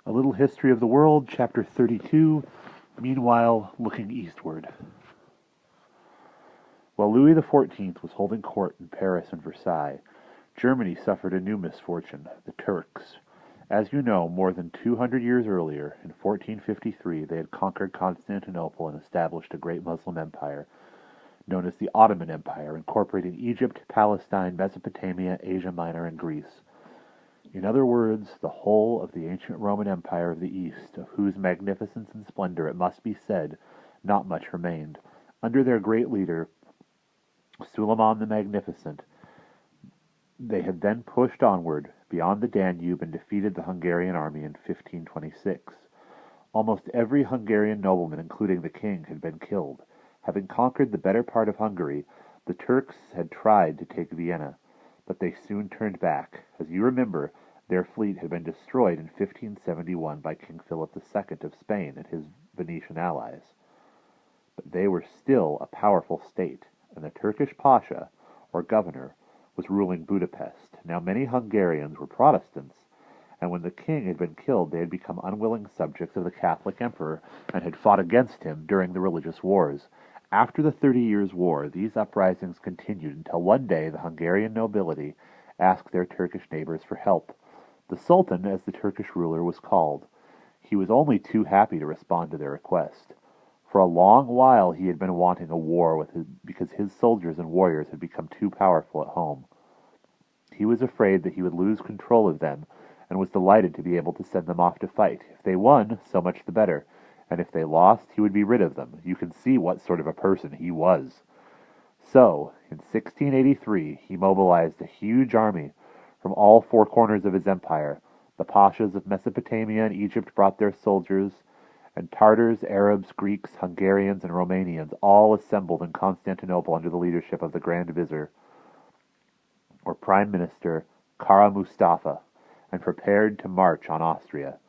A Little History of the World, Chapter 32, Meanwhile, Looking Eastward. While Louis XIV was holding court in Paris and Versailles, Germany suffered a new misfortune, the Turks. As you know, more than 200 years earlier, in 1453, they had conquered Constantinople and established a great Muslim empire, known as the Ottoman Empire, incorporating Egypt, Palestine, Mesopotamia, Asia Minor, and Greece. In other words, the whole of the ancient Roman Empire of the East, of whose magnificence and splendor, it must be said, not much remained. Under their great leader, Suleiman the Magnificent, they had then pushed onward beyond the Danube and defeated the Hungarian army in 1526. Almost every Hungarian nobleman, including the king, had been killed. Having conquered the better part of Hungary, the Turks had tried to take Vienna, but they soon turned back. As you remember, their fleet had been destroyed in 1571 by King Philip II of Spain and his Venetian allies. But they were still a powerful state, and the Turkish Pasha, or governor, was ruling Budapest. Now many Hungarians were Protestants, and when the king had been killed, they had become unwilling subjects of the Catholic emperor and had fought against him during the religious wars. After the 30 Years' War, these uprisings continued until one day the Hungarian nobility asked their Turkish neighbors for help. The Sultan, as the Turkish ruler, was called. He was only too happy to respond to their request. For a long while he had been wanting a war because his soldiers and warriors had become too powerful at home. He was afraid that he would lose control of them, and was delighted to be able to send them off to fight. If they won, so much the better, and if they lost, he would be rid of them. You can see what sort of a person he was. So, in 1683, he mobilized a huge army from all four corners of his empire. The pashas of Mesopotamia and Egypt brought their soldiers, and Tartars, Arabs, Greeks, Hungarians, and Romanians all assembled in Constantinople under the leadership of the Grand Vizier, or Prime Minister, Kara Mustafa, and prepared to march on Austria.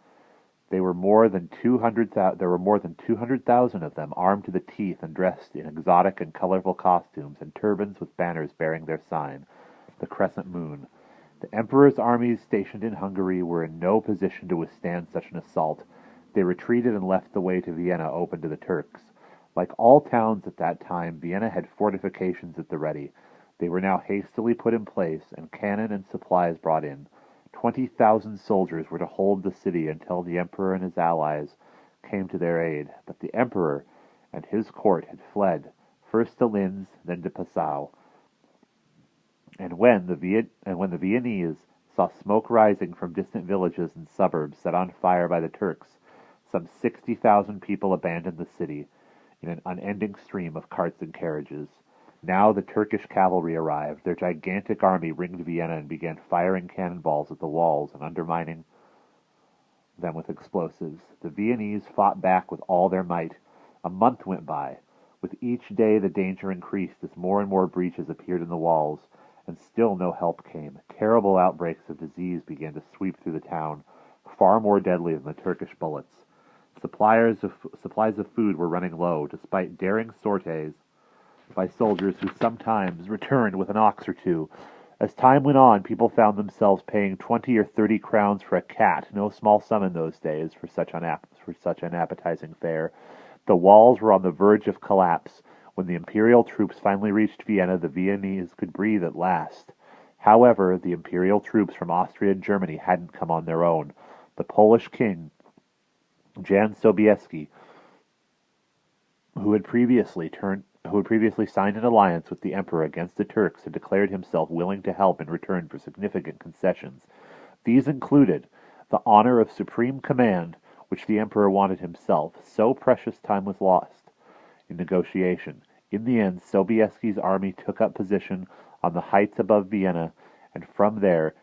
There were more than 200,000 of them, armed to the teeth and dressed in exotic and colorful costumes and turbans with banners bearing their sign, the crescent moon. The emperor's armies stationed in Hungary were in no position to withstand such an assault. They retreated and left the way to Vienna open to the Turks. Like all towns at that time, Vienna had fortifications at the ready. They were now hastily put in place, and cannon and supplies brought in. 20,000 soldiers were to hold the city until the emperor and his allies came to their aid. But the emperor and his court had fled, first to Linz, then to Passau. And when the Viennese saw smoke rising from distant villages and suburbs set on fire by the Turks, some 60,000 people abandoned the city in an unending stream of carts and carriages. Now the Turkish cavalry arrived. Their gigantic army ringed Vienna and began firing cannonballs at the walls and undermining them with explosives. The Viennese fought back with all their might. A month went by. With each day the danger increased as more and more breaches appeared in the walls, and still no help came. Terrible outbreaks of disease began to sweep through the town, far more deadly than the Turkish bullets. Supplies of food were running low, despite daring sorties by soldiers who sometimes returned with an ox or two. As time went on, people found themselves paying 20 or 30 crowns for a cat, no small sum in those days for such unappetizing fare. The walls were on the verge of collapse. When the imperial troops finally reached Vienna, the Viennese could breathe at last. However, the imperial troops from Austria and Germany hadn't come on their own. The Polish king, Jan Sobieski, who had previously signed an alliance with the emperor against the Turks, had declared himself willing to help in return for significant concessions. These included the honor of supreme command, which the emperor wanted himself. So precious time was lost in negotiation. In the end, Sobieski's army took up position on the heights above Vienna, and from there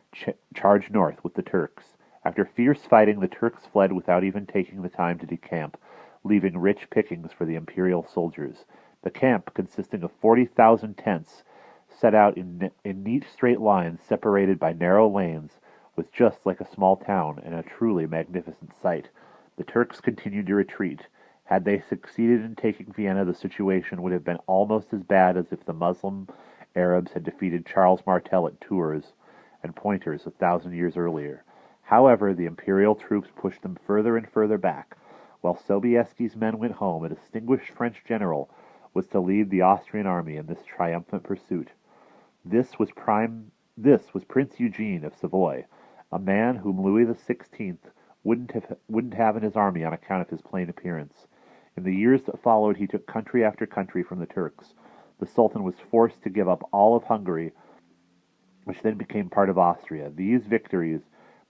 charged north with the Turks. After fierce fighting, the Turks fled without even taking the time to decamp, leaving rich pickings for the imperial soldiers. The camp, consisting of 40,000 tents, set out in neat straight lines separated by narrow lanes, was just like a small town and a truly magnificent sight. The Turks continued to retreat. Had they succeeded in taking Vienna, the situation would have been almost as bad as if the Muslim Arabs had defeated Charles Martel at Tours and Poitiers 1,000 years earlier. However, the imperial troops pushed them further and further back. While Sobieski's men went home, a distinguished French general was to lead the Austrian army in this triumphant pursuit. This was Prince Eugene of Savoy, a man whom Louis XVI wouldn't have in his army on account of his plain appearance. In the years that followed, he took country after country from the Turks. The Sultan was forced to give up all of Hungary, which then became part of Austria. These victories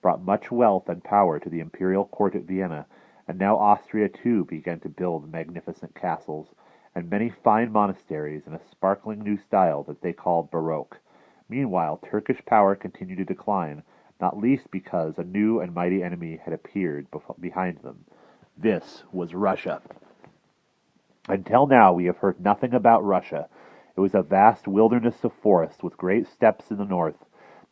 brought much wealth and power to the imperial court at Vienna, and now Austria too began to build magnificent castles, and many fine monasteries in a sparkling new style that they called Baroque. Meanwhile, Turkish power continued to decline, not least because a new and mighty enemy had appeared behind them. This was Russia. Until now, we have heard nothing about Russia. It was a vast wilderness of forest with great steppes in the north.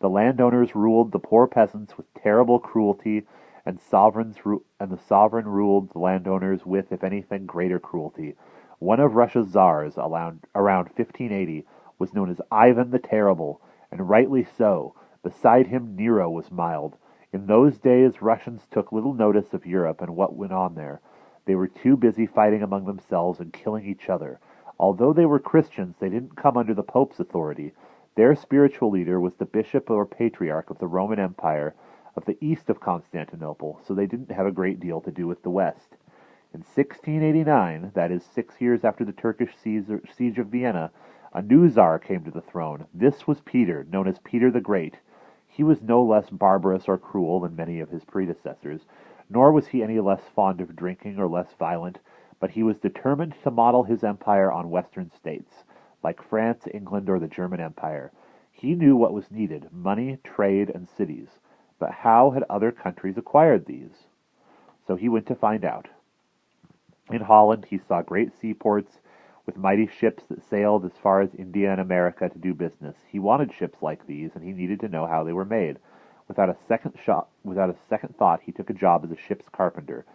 The landowners ruled the poor peasants with terrible cruelty, and the sovereign ruled the landowners with, if anything, greater cruelty. One of Russia's czars, around 1580, was known as Ivan the Terrible, and rightly so. Beside him, Nero was mild. In those days, Russians took little notice of Europe and what went on there. They were too busy fighting among themselves and killing each other. Although they were Christians, they didn't come under the Pope's authority. Their spiritual leader was the bishop or patriarch of the Roman Empire of the east of Constantinople, so they didn't have a great deal to do with the West. In 1689, that is 6 years after the Turkish siege of Vienna, a new czar came to the throne. This was Peter, known as Peter the Great. He was no less barbarous or cruel than many of his predecessors, nor was he any less fond of drinking or less violent, but he was determined to model his empire on Western states, like France, England, or the German Empire. He knew what was needed: money, trade, and cities. But how had other countries acquired these? So he went to find out. In Holland, he saw great seaports with mighty ships that sailed as far as India and America to do business. He wanted ships like these, and he needed to know how they were made. Without a second thought, he took a job as a ship's carpenter,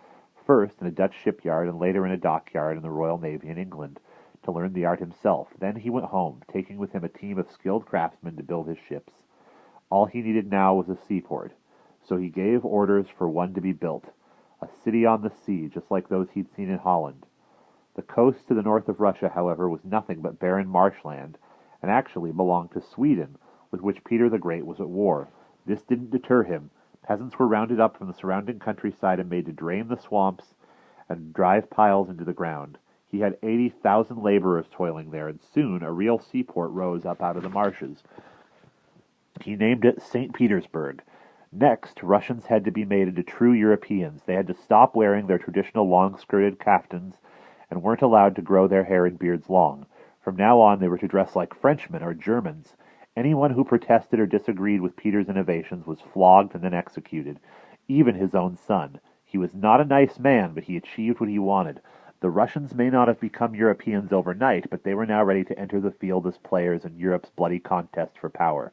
first in a Dutch shipyard and later in a dockyard in the Royal Navy in England, to learn the art himself. Then he went home, taking with him a team of skilled craftsmen to build his ships. All he needed now was a seaport, so he gave orders for one to be built, a city on the sea, just like those he'd seen in Holland. The coast to the north of Russia, however, was nothing but barren marshland, and actually belonged to Sweden, with which Peter the Great was at war. This didn't deter him. Peasants were rounded up from the surrounding countryside and made to drain the swamps and drive piles into the ground. He had 80,000 laborers toiling there, and soon a real seaport rose up out of the marshes. He named it St. Petersburg. Next, Russians had to be made into true Europeans. They had to stop wearing their traditional long-skirted kaftans and weren't allowed to grow their hair and beards long. From now on, they were to dress like Frenchmen or Germans. Anyone who protested or disagreed with Peter's innovations was flogged and then executed, even his own son. He was not a nice man, but he achieved what he wanted. The Russians may not have become Europeans overnight, but they were now ready to enter the field as players in Europe's bloody contest for power.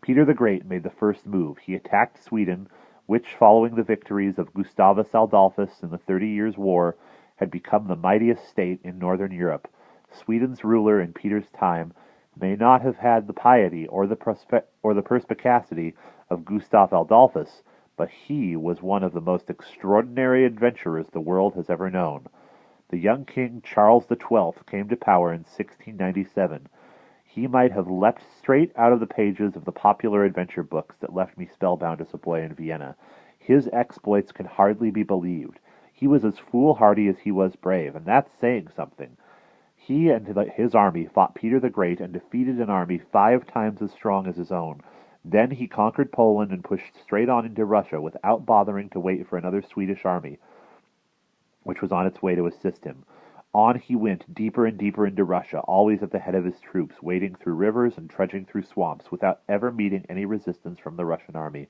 Peter the Great made the first move. He attacked Sweden, which, following the victories of Gustavus Adolphus in the 30 Years' War, had become the mightiest state in northern Europe. Sweden's ruler in Peter's time may not have had the piety or the perspicacity of Gustav Adolphus, but he was one of the most extraordinary adventurers the world has ever known. The young king Charles XII came to power in 1697. He might have leapt straight out of the pages of the popular adventure books that left me spellbound as a boy in Vienna. His exploits can hardly be believed. He was as foolhardy as he was brave, and that's saying something. He and his army fought Peter the Great and defeated an army 5 times as strong as his own. Then he conquered Poland and pushed straight on into Russia without bothering to wait for another Swedish army, which was on its way to assist him. On he went, deeper and deeper into Russia, always at the head of his troops, wading through rivers and trudging through swamps, without ever meeting any resistance from the Russian army.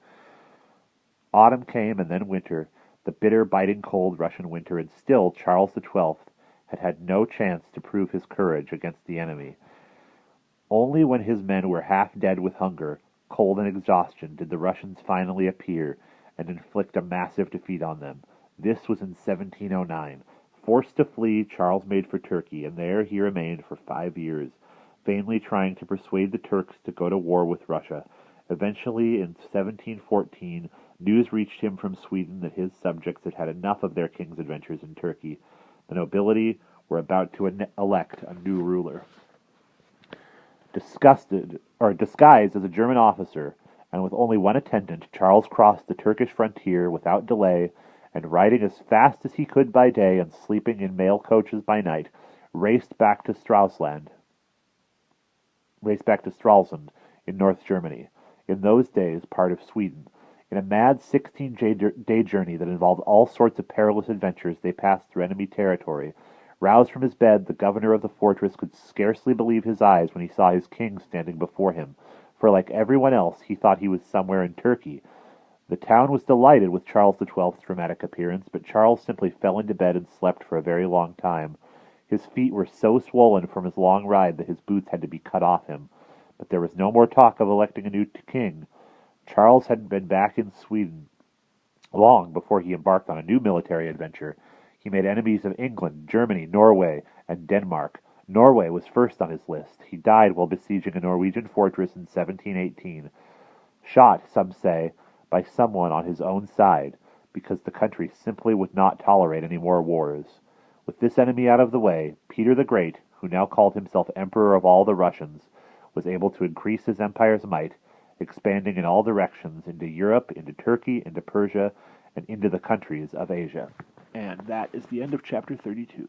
Autumn came, and then winter, the bitter, biting cold Russian winter, and still Charles XII had no chance to prove his courage against the enemy. Only when his men were half dead with hunger, cold, and exhaustion did the Russians finally appear and inflict a massive defeat on them. This was in 1709. Forced to flee, Charles made for Turkey, and there he remained for 5 years, vainly trying to persuade the Turks to go to war with Russia. Eventually, in 1714, News reached him from Sweden that his subjects had had enough of their king's adventures in Turkey. The nobility were about to elect a new ruler. Disguised as a German officer, and with only one attendant, Charles crossed the Turkish frontier without delay, and riding as fast as he could by day and sleeping in mail coaches by night, raced back to Stralsund in North Germany, in those days part of Sweden. In a mad 16-day journey that involved all sorts of perilous adventures, they passed through enemy territory. Roused from his bed, the governor of the fortress could scarcely believe his eyes when he saw his king standing before him, for like everyone else, he thought he was somewhere in Turkey. The town was delighted with Charles XII's dramatic appearance, but Charles simply fell into bed and slept for a very long time. His feet were so swollen from his long ride that his boots had to be cut off him. But there was no more talk of electing a new king. Charles had been back in Sweden long before he embarked on a new military adventure. He made enemies of England, Germany, Norway, and Denmark. Norway was first on his list. He died while besieging a Norwegian fortress in 1718, shot, some say, by someone on his own side, because the country simply would not tolerate any more wars. With this enemy out of the way, Peter the Great, who now called himself Emperor of all the Russians, was able to increase his empire's might, expanding in all directions, into Europe, into Turkey, into Persia, and into the countries of Asia. And that is the end of chapter 32.